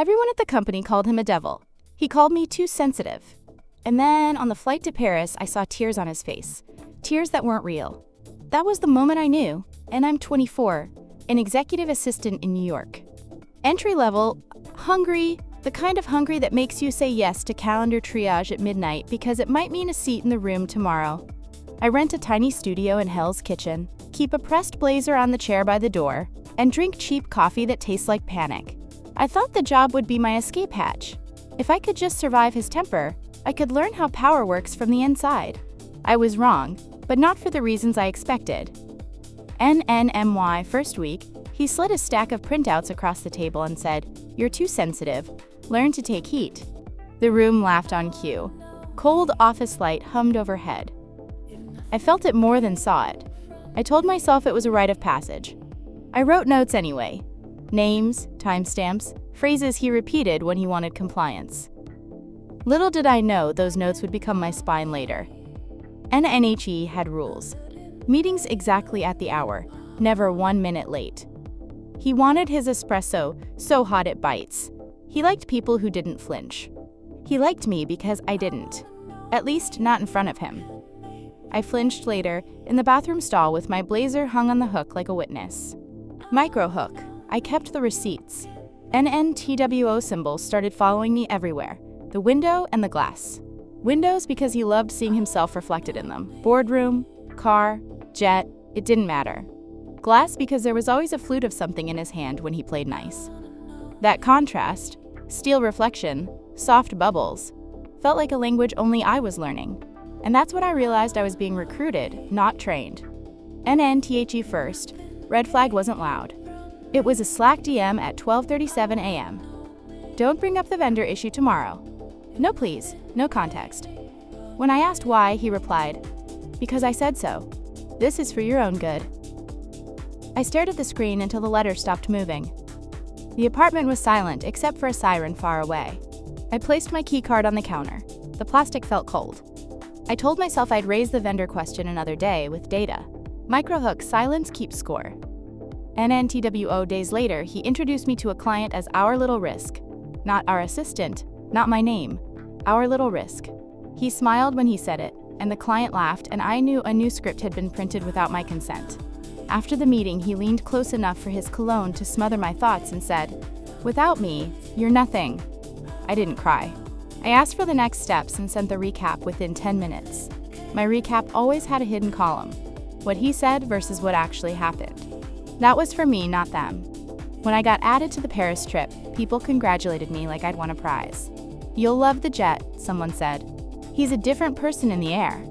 Everyone at the company called him a devil. He called me too sensitive. And then, on the flight to Paris, I saw tears on his face. Tears that weren't real. That was the moment I knew, and I'm 24, an executive assistant in New York. Entry level, hungry, the kind of hungry that makes you say yes to calendar triage at midnight because it might mean a seat in the room tomorrow. I rent a tiny studio in Hell's Kitchen, keep a pressed blazer on the chair by the door, and drink cheap coffee that tastes like panic. I thought the job would be my escape hatch. If I could just survive his temper, I could learn how power works from the inside. I was wrong, but not for the reasons I expected. NNMY first week, he slid a stack of printouts across the table and said, "You're too sensitive. Learn to take heat." The room laughed on cue. Cold office light hummed overhead. I felt it more than saw it. I told myself it was a rite of passage. I wrote notes anyway. Names, timestamps, phrases he repeated when he wanted compliance. Little did I know those notes would become my spine later. NNHE had rules. Meetings exactly at the hour, never 1 minute late. He wanted his espresso so hot it bites. He liked people who didn't flinch. He liked me because I didn't. At least not in front of him. I flinched later, in the bathroom stall with my blazer hung on the hook like a witness. Micro hook. I kept the receipts. NNTWO symbols started following me everywhere. The window and the glass. Windows because he loved seeing himself reflected in them. Boardroom, car, jet, it didn't matter. Glass because there was always a flute of something in his hand when he played nice. That contrast, steel reflection, soft bubbles, felt like a language only I was learning. And that's when I realized I was being recruited, not trained. NNTHE first, red flag wasn't loud. It was a Slack DM at 12:37 a.m. Don't bring up the vendor issue tomorrow. No please, no context. When I asked why, he replied, "Because I said so. This is for your own good." I stared at the screen until the letter stopped moving. The apartment was silent except for a siren far away. I placed my keycard on the counter. The plastic felt cold. I told myself I'd raise the vendor question another day with data. Microhook silence keeps score. NNTWO days later, he introduced me to a client as Our Little Risk. Not our assistant, not my name. Our Little Risk. He smiled when he said it, and the client laughed, and I knew a new script had been printed without my consent. After the meeting, he leaned close enough for his cologne to smother my thoughts and said, "Without me, you're nothing." I didn't cry. I asked for the next steps and sent the recap within 10 minutes. My recap always had a hidden column. What he said versus what actually happened. That was for me, not them. When I got added to the Paris trip, people congratulated me like I'd won a prize. "You'll love the jet," someone said. "He's a different person in the air."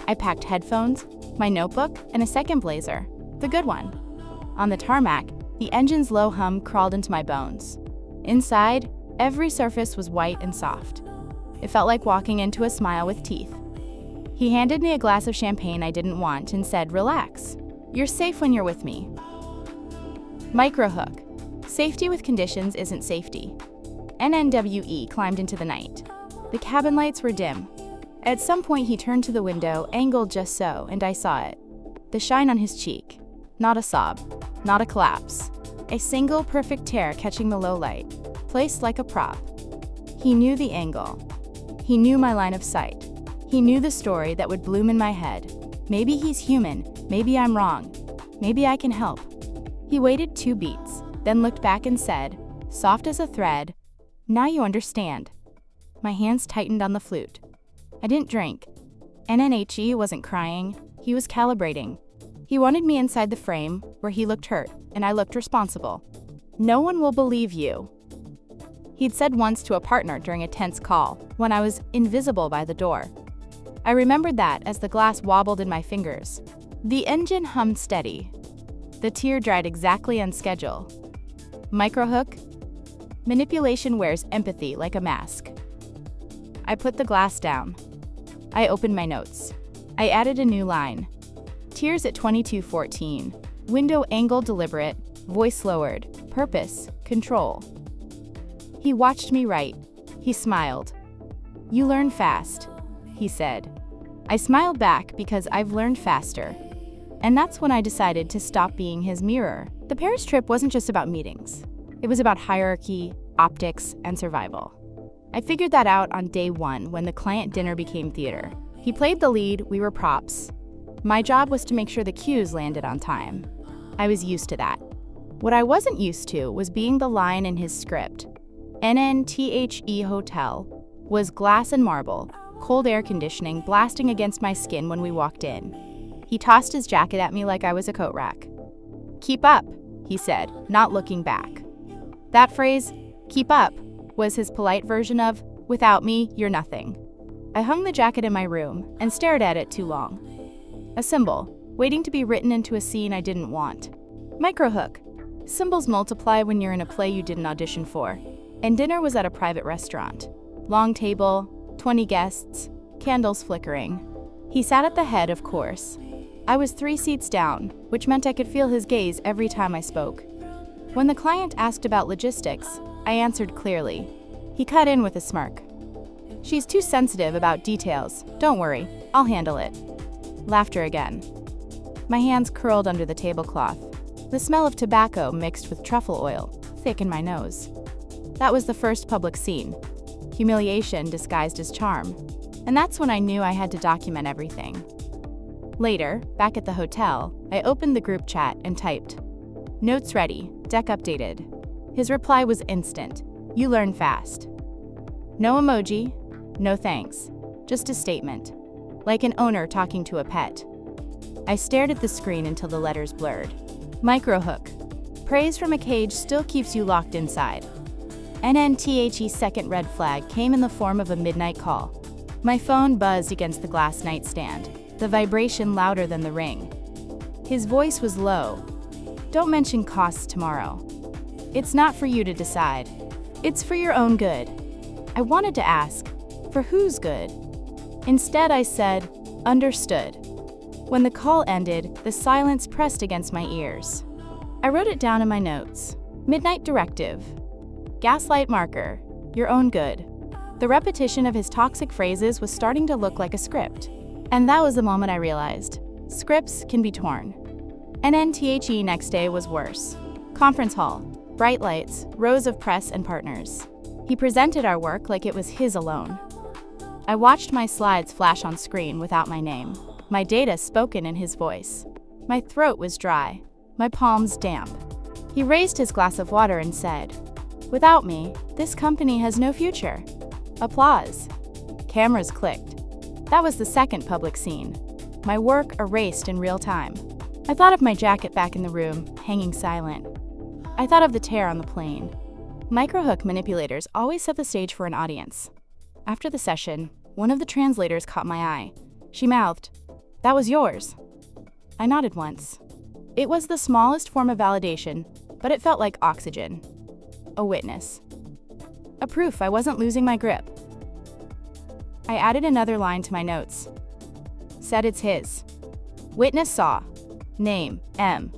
I packed headphones, my notebook, and a second blazer, the good one. On the tarmac, the engine's low hum crawled into my bones. Inside, every surface was white and soft. It felt like walking into a smile with teeth. He handed me a glass of champagne I didn't want and said, "Relax. You're safe when you're with me." Microhook. Safety with conditions isn't safety. NNWE climbed into the night. The cabin lights were dim. At some point he turned to the window, angled just so, and I saw it. The shine on his cheek. Not a sob. Not a collapse. A single perfect tear catching the low light, placed like a prop. He knew the angle. He knew my line of sight. He knew the story that would bloom in my head. Maybe he's human. Maybe I'm wrong. Maybe I can help. He waited 2 beats, then looked back and said, soft as a thread, "Now you understand." My hands tightened on the flute. I didn't drink. NNHE wasn't crying. He was calibrating. He wanted me inside the frame, where he looked hurt, and I looked responsible. "No one will believe you," he'd said once to a partner during a tense call, when I was invisible by the door. I remembered that as the glass wobbled in my fingers. The engine hummed steady. The tear dried exactly on schedule. Microhook. Manipulation wears empathy like a mask. I put the glass down. I opened my notes. I added a new line. Tears at 22:14. Window angle deliberate. Voice lowered. Purpose. Control. He watched me write. He smiled. "You learn fast," he said. I smiled back because I've learned faster. And that's when I decided to stop being his mirror. The Paris trip wasn't just about meetings. It was about hierarchy, optics, and survival. I figured that out on day one when the client dinner became theater. He played the lead, we were props. My job was to make sure the cues landed on time. I was used to that. What I wasn't used to was being the line in his script. NNTHE Hotel was glass and marble, cold air conditioning blasting against my skin when we walked in. He tossed his jacket at me like I was a coat rack. "Keep up," he said, not looking back. That phrase, "keep up," was his polite version of, "without me, you're nothing." I hung the jacket in my room and stared at it too long. A symbol, waiting to be written into a scene I didn't want. Microhook. Symbols multiply when you're in a play you didn't audition for. And dinner was at a private restaurant. Long table, 20 guests, candles flickering. He sat at the head, of course. I was 3 seats down, which meant I could feel his gaze every time I spoke. When the client asked about logistics, I answered clearly. He cut in with a smirk. "She's too sensitive about details. Don't worry, I'll handle it." Laughter again. My hands curled under the tablecloth. The smell of tobacco mixed with truffle oil, thick in my nose. That was the first public scene. Humiliation disguised as charm. And that's when I knew I had to document everything. Later, back at the hotel, I opened the group chat and typed, "Notes ready, deck updated." His reply was instant. "You learn fast." No emoji, no thanks, just a statement, like an owner talking to a pet. I stared at the screen until the letters blurred. Microhook. Praise from a cage still keeps you locked inside. NNTHE's second red flag came in the form of a midnight call. My phone buzzed against the glass nightstand, the vibration louder than the ring. His voice was low. "Don't mention costs tomorrow. It's not for you to decide. It's for your own good." I wanted to ask, for whose good? Instead, I said, "Understood." When the call ended, the silence pressed against my ears. I wrote it down in my notes. Midnight directive. Gaslight marker. Your own good. The repetition of his toxic phrases was starting to look like a script. And that was the moment I realized. Scripts can be torn. NNTHE next day was worse. Conference hall. Bright lights, rows of press and partners. He presented our work like it was his alone. I watched my slides flash on screen without my name, my data spoken in his voice. My throat was dry, my palms damp. He raised his glass of water and said, "Without me, this company has no future." Applause. Cameras clicked. That was the second public scene. My work erased in real time. I thought of my jacket back in the room, hanging silent. I thought of the tear on the plane. Microhook manipulators always set the stage for an audience. After the session, one of the translators caught my eye. She mouthed, "That was yours." I nodded once. It was the smallest form of validation, but it felt like oxygen. A witness. A proof I wasn't losing my grip. I added another line to my notes. Said it's his. Witness saw. Name, M.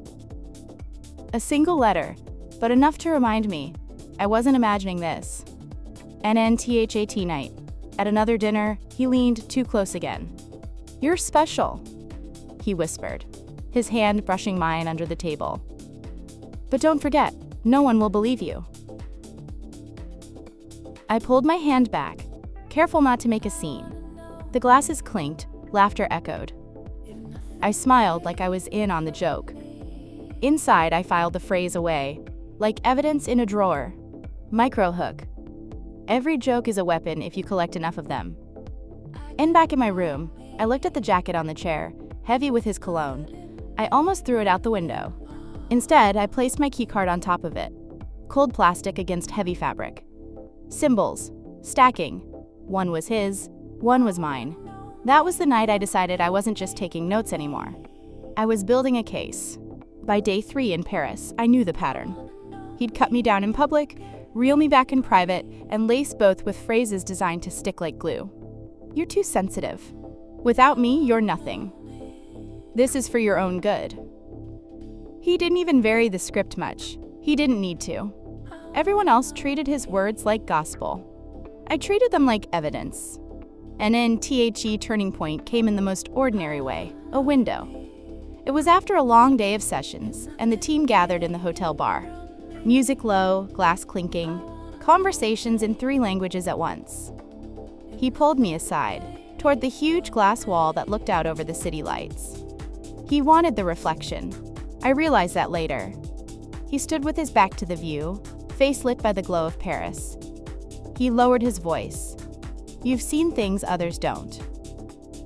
A single letter, but enough to remind me I wasn't imagining this. NNTHAT night. At another dinner, he leaned too close again. "You're special," he whispered, his hand brushing mine under the table. "But don't forget, no one will believe you." I pulled my hand back, careful not to make a scene. The glasses clinked, laughter echoed. I smiled like I was in on the joke. Inside, I filed the phrase away, like evidence in a drawer. Microhook. Every joke is a weapon if you collect enough of them. And back in my room, I looked at the jacket on the chair, heavy with his cologne. I almost threw it out the window. Instead, I placed my keycard on top of it. Cold plastic against heavy fabric. Symbols. Stacking. One was his, one was mine. That was the night I decided I wasn't just taking notes anymore. I was building a case. By day 3 in Paris, I knew the pattern. He'd cut me down in public, reel me back in private, and lace both with phrases designed to stick like glue. "You're too sensitive. Without me, you're nothing. This is for your own good." He didn't even vary the script much. He didn't need to. Everyone else treated his words like gospel. I treated them like evidence. And in THE turning point came in the most ordinary way, a window. It was after a long day of sessions, and the team gathered in the hotel bar. Music low, glass clinking. conversations in 3 languages at once. He pulled me aside, toward the huge glass wall that looked out over the city lights. He wanted the reflection. I realized that later. He stood with his back to the view, face lit by the glow of Paris. He lowered his voice. You've seen things others don't.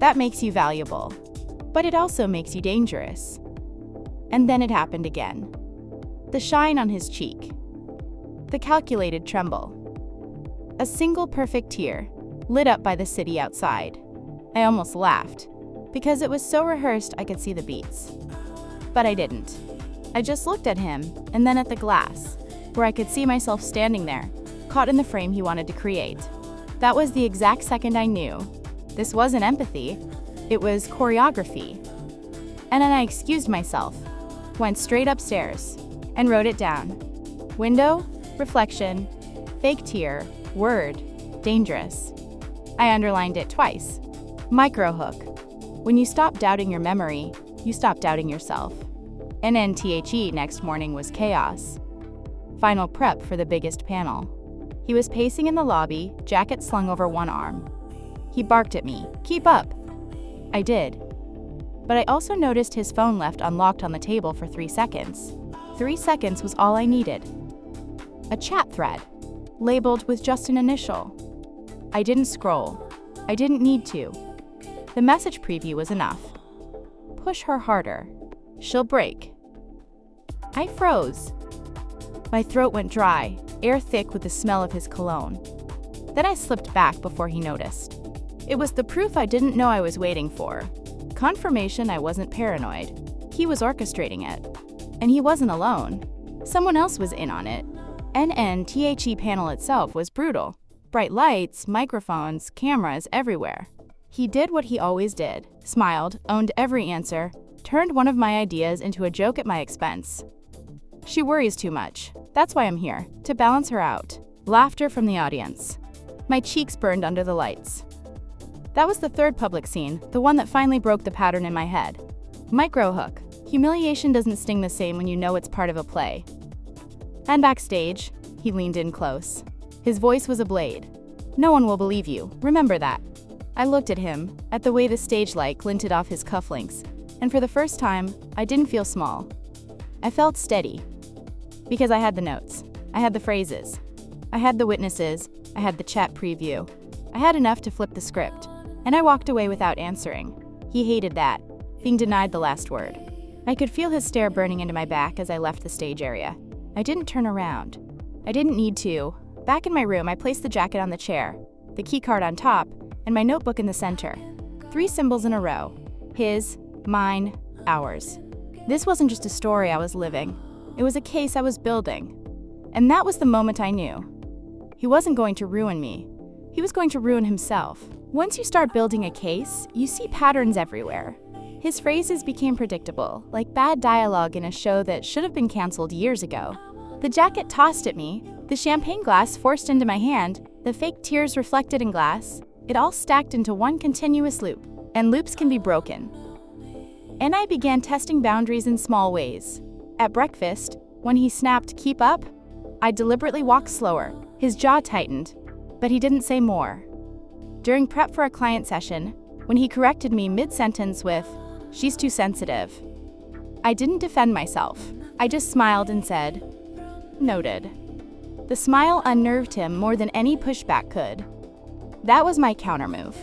That makes you valuable, but it also makes you dangerous. And then it happened again. The shine on his cheek. The calculated tremble. A single perfect tear, lit up by the city outside. I almost laughed, because it was so rehearsed I could see the beats. But I didn't. I just looked at him, and then at the glass, where I could see myself standing there, caught in the frame he wanted to create. That was the exact second I knew. This wasn't empathy, it was choreography. And then I excused myself, went straight upstairs, and wrote it down. Window, reflection, fake tear, word, dangerous. I underlined it twice. Microhook. When you stop doubting your memory, you stop doubting yourself. NNTHE next morning was chaos. Final prep for the biggest panel. He was pacing in the lobby, jacket slung over one arm. He barked at me, "Keep up!" I did. But I also noticed his phone left unlocked on the table for 3 seconds. 3 seconds was all I needed. A chat thread, labeled with just an initial. I didn't scroll. I didn't need to. The message preview was enough. Push her harder. She'll break. I froze. My throat went dry, air thick with the smell of his cologne. Then I slipped back before he noticed. It was the proof I didn't know I was waiting for. Confirmation I wasn't paranoid. He was orchestrating it. And he wasn't alone. Someone else was in on it. NNTHE panel itself was brutal. Bright lights, microphones, cameras everywhere. He did what he always did, smiled, owned every answer, turned one of my ideas into a joke at my expense. She worries too much. That's why I'm here, to balance her out. Laughter from the audience. My cheeks burned under the lights. That was the third public scene, the one that finally broke the pattern in my head. Microhook. Humiliation doesn't sting the same when you know it's part of a play. And backstage, he leaned in close. His voice was a blade. No one will believe you, remember that. I looked at him, at the way the stage light glinted off his cufflinks, and for the first time, I didn't feel small. I felt steady. Because I had the notes, I had the phrases, I had the witnesses, I had the chat preview. I had enough to flip the script, and I walked away without answering. He hated that, being denied the last word. I could feel his stare burning into my back as I left the stage area. I didn't turn around. I didn't need to. Back in my room, I placed the jacket on the chair, the keycard on top, and my notebook in the center. 3 symbols in a row. His, mine, ours. This wasn't just a story I was living. It was a case I was building. And that was the moment I knew. He wasn't going to ruin me. He was going to ruin himself. Once you start building a case, you see patterns everywhere. His phrases became predictable, like bad dialogue in a show that should have been canceled years ago. The jacket tossed at me, the champagne glass forced into my hand, the fake tears reflected in glass. It all stacked into one continuous loop, and loops can be broken. And I began testing boundaries in small ways. At breakfast, when he snapped, "Keep up," I deliberately walked slower. His jaw tightened, but he didn't say more. During prep for a client session, when he corrected me mid-sentence with, "She's too sensitive," I didn't defend myself. I just smiled and said, "Noted." The smile unnerved him more than any pushback could. That was my countermove.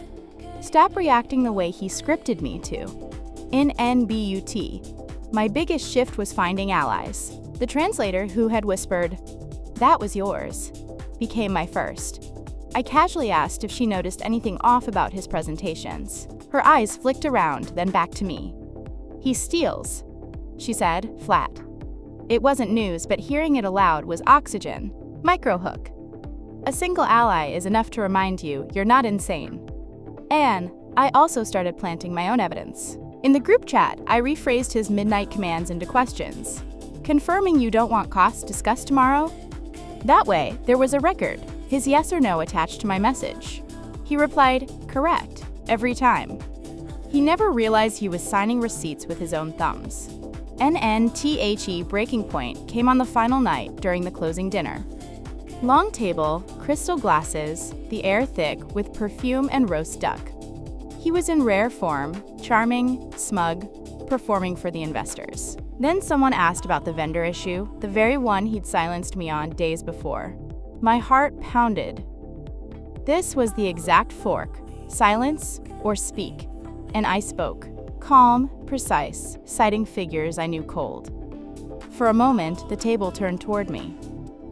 Stop reacting the way he scripted me to. In NBUT, my biggest shift was finding allies. The translator who had whispered, "That was yours," became my first. I casually asked if she noticed anything off about his presentations. Her eyes flicked around, then back to me. "He steals," she said, flat. It wasn't news, but hearing it aloud was oxygen. Microhook. A single ally is enough to remind you you're not insane. And I also started planting my own evidence. In the group chat, I rephrased his midnight commands into questions. Confirming you don't want costs discussed tomorrow? That way, there was a record, his yes or no attached to my message. He replied, "Correct," every time. He never realized he was signing receipts with his own thumbs. NNTHE breaking point came on the final night during the closing dinner. Long table, crystal glasses, the air thick with perfume and roast duck. He was in rare form, charming, smug, performing for the investors. Then someone asked about the vendor issue, the very one he'd silenced me on days before. My heart pounded. This was the exact fork, silence or speak, and I spoke. Calm, precise, citing figures I knew cold. For a moment, the table turned toward me.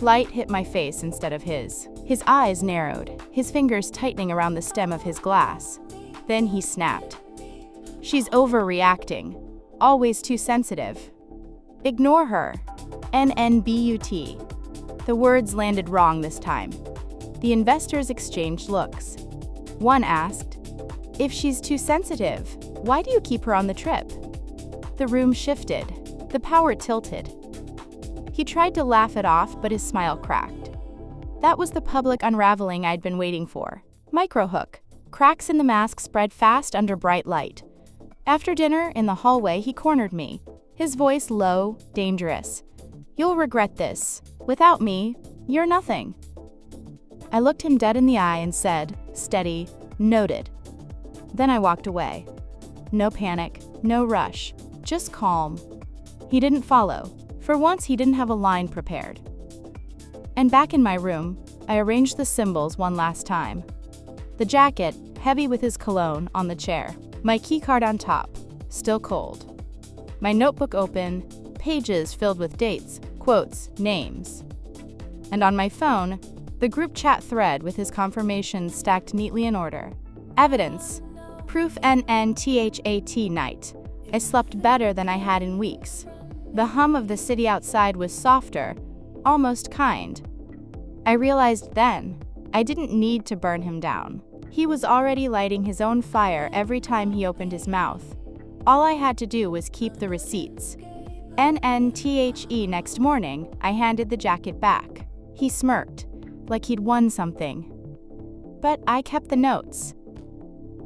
Light hit my face instead of his. His eyes narrowed, his fingers tightening around the stem of his glass. Then he snapped. She's overreacting. Always too sensitive. Ignore her. NNBUT. The words landed wrong this time. The investors exchanged looks. One asked, "If she's too sensitive, why do you keep her on the trip?" The room shifted. The power tilted. He tried to laugh it off, but his smile cracked. That was the public unraveling I'd been waiting for. Microhook. Cracks in the mask spread fast under bright light. After dinner, in the hallway, he cornered me. His voice low, dangerous. "You'll regret this. Without me, you're nothing." I looked him dead in the eye and said, steady, "Noted." Then I walked away. No panic, no rush, just calm. He didn't follow. For once, he didn't have a line prepared. And back in my room, I arranged the symbols one last time. The jacket, heavy with his cologne, on the chair. My keycard on top, still cold. My notebook open, pages filled with dates, quotes, names. And on my phone, the group chat thread with his confirmations stacked neatly in order. Evidence. Proof NNTHAT night. I slept better than I had in weeks. The hum of the city outside was softer, almost kind. I realized then, I didn't need to burn him down. He was already lighting his own fire every time he opened his mouth. All I had to do was keep the receipts. NNTHE next morning, I handed the jacket back. He smirked, like he'd won something. But I kept the notes.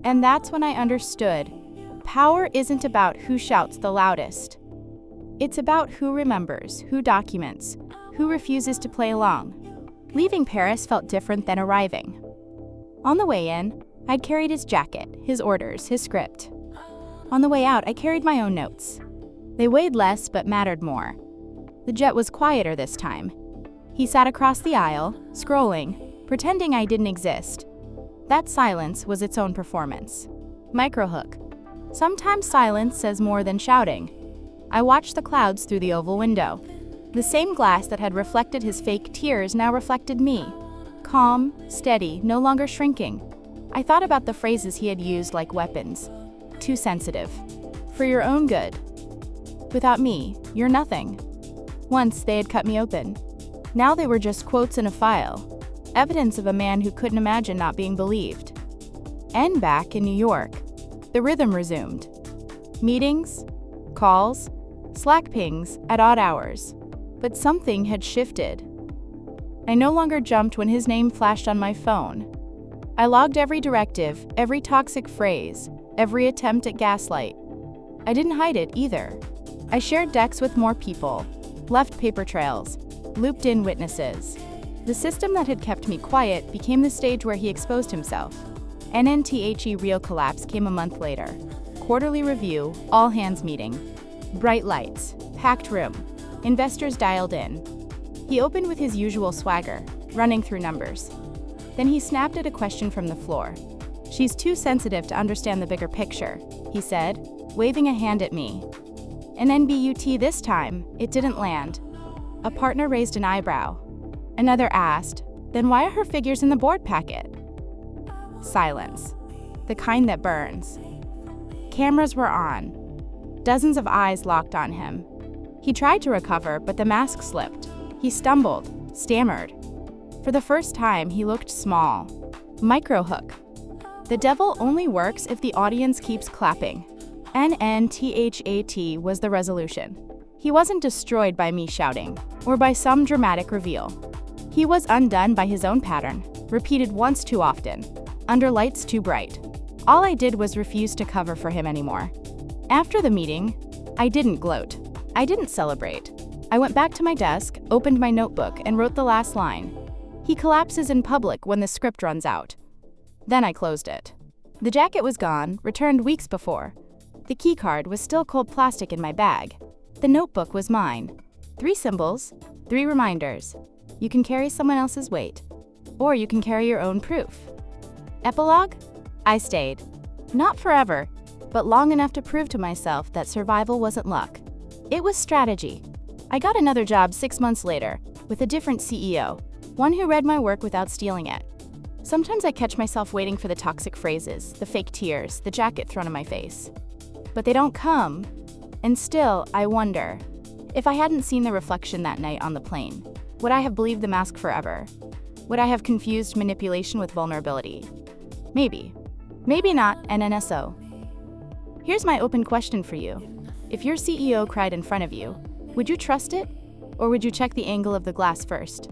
And that's when I understood. Power isn't about who shouts the loudest. It's about who remembers, who documents, who refuses to play along. Leaving Paris felt different than arriving. On the way in, I'd carried his jacket, his orders, his script. On the way out, I carried my own notes. They weighed less but mattered more. The jet was quieter this time. He sat across the aisle, scrolling, pretending I didn't exist. That silence was its own performance. Microhook. Sometimes silence says more than shouting. I watched the clouds through the oval window. The same glass that had reflected his fake tears now reflected me. Calm, steady, no longer shrinking. I thought about the phrases he had used like weapons. Too sensitive. For your own good. Without me, you're nothing. Once they had cut me open. Now they were just quotes in a file. Evidence of a man who couldn't imagine not being believed. And back in New York, the rhythm resumed. Meetings, calls, Slack pings at odd hours. But something had shifted. I no longer jumped when his name flashed on my phone. I logged every directive, every toxic phrase, every attempt at gaslight. I didn't hide it either. I shared decks with more people, left paper trails, looped in witnesses. The system that had kept me quiet became the stage where he exposed himself. NNTHE real collapse came a month later. Quarterly review, all hands meeting. Bright lights, packed room. Investors dialed in. He opened with his usual swagger, running through numbers. Then he snapped at a question from the floor. "She's too sensitive to understand the bigger picture," he said, waving a hand at me. An NBUT this time, it didn't land. A partner raised an eyebrow. Another asked, "Then why are her figures in the board packet?" Silence. The kind that burns. Cameras were on. Dozens of eyes locked on him. He tried to recover, but the mask slipped. He stumbled, stammered. For the first time, he looked small. Microhook. The devil only works if the audience keeps clapping. NNTHAT was the resolution. He wasn't destroyed by me shouting, or by some dramatic reveal. He was undone by his own pattern, repeated once too often, under lights too bright. All I did was refuse to cover for him anymore. After the meeting, I didn't gloat. I didn't celebrate. I went back to my desk, opened my notebook, and wrote the last line. He collapses in public when the script runs out. Then I closed it. The jacket was gone, returned weeks before. The keycard was still cold plastic in my bag. The notebook was mine. 3 symbols, 3 reminders. You can carry someone else's weight, or you can carry your own proof. Epilogue? I stayed. Not forever, but long enough to prove to myself that survival wasn't luck. It was strategy. I got another job 6 months later, with a different CEO, one who read my work without stealing it. Sometimes I catch myself waiting for the toxic phrases, the fake tears, the jacket thrown in my face. But they don't come. And still, I wonder, if I hadn't seen the reflection that night on the plane, would I have believed the mask forever? Would I have confused manipulation with vulnerability? Maybe. Maybe not, NNSO. Here's my open question for you. If your CEO cried in front of you, would you trust it? Or would you check the angle of the glass first?